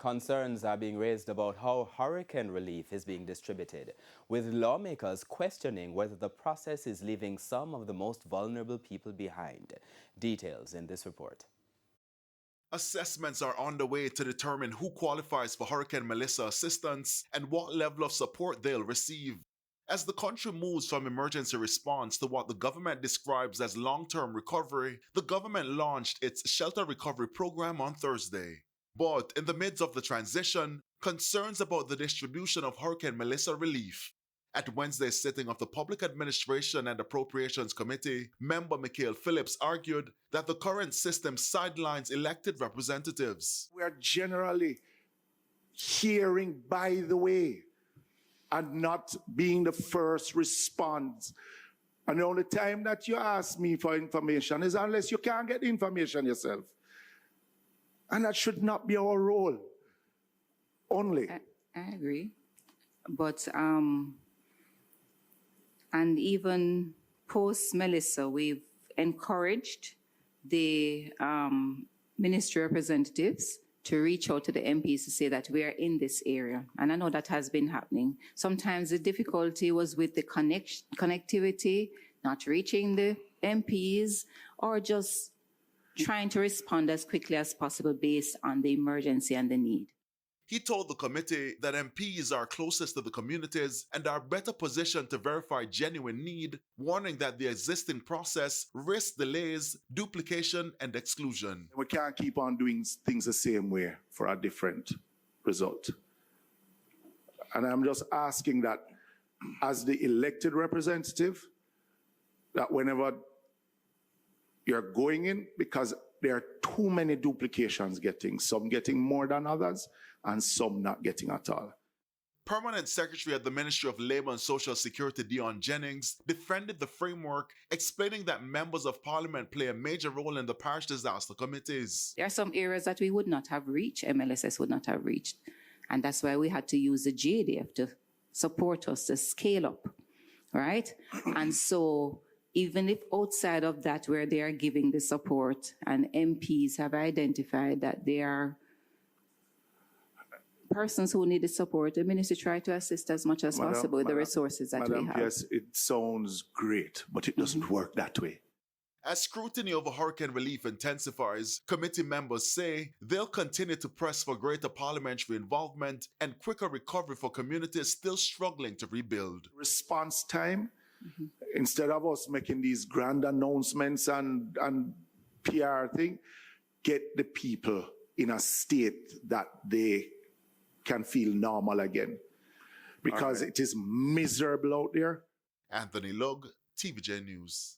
Concerns are being raised about how hurricane relief is being distributed, with lawmakers questioning whether the process is leaving some of the most vulnerable people behind. Details in this report. Assessments are underway to determine who qualifies for Hurricane Melissa assistance and what level of support they'll receive. As the country moves from emergency response to what the government describes as long-term recovery, the government launched its Shelter Recovery Program on Thursday. But in the midst of the transition, concerns about the distribution of Hurricane Melissa relief. At Wednesday's sitting of the Public Administration and Appropriations Committee, member Mikhail Phillips argued that the current system sidelines elected representatives. We are generally hearing by the way and not being the first response. And the only time that you ask me for information is unless you can't get the information yourself. And that should not be our role only. I agree. But, and even post-Melissa, we've encouraged the ministry representatives to reach out to the MPs to say that we are in this area. And I know that has been happening. Sometimes the difficulty was with the connectivity, not reaching the MPs, or just trying to respond as quickly as possible based on the emergency and the need. He told the committee that MPs are closest to the communities and are better positioned to verify genuine need, warning that the existing process risks delays, duplication, and exclusion. We can't keep on doing things the same way for a different result. And I'm just asking that as the elected representative, that whenever you're going in, because there are too many duplications some getting more than others, and some not getting at all. Permanent Secretary at the Ministry of Labour and Social Security, Dion Jennings, defended the framework, explaining that members of Parliament play a major role in the parish disaster committees. There are some areas that we would not have reached, MLSS would not have reached. And that's why we had to use the JDF to support us to scale up, right? And so even if outside of that, where they are giving the support and MPs have identified that there are persons who need the support, the ministry try to assist as much as possible with the resources that we have. Yes, it sounds great, but it doesn't work that way. As scrutiny over hurricane relief intensifies, committee members say they'll continue to press for greater parliamentary involvement and quicker recovery for communities still struggling to rebuild. Response time, instead of us making these grand announcements and PR thing, get the people in a state that they can feel normal again. Because it is miserable out there. Anthony Lugg, TVJ News.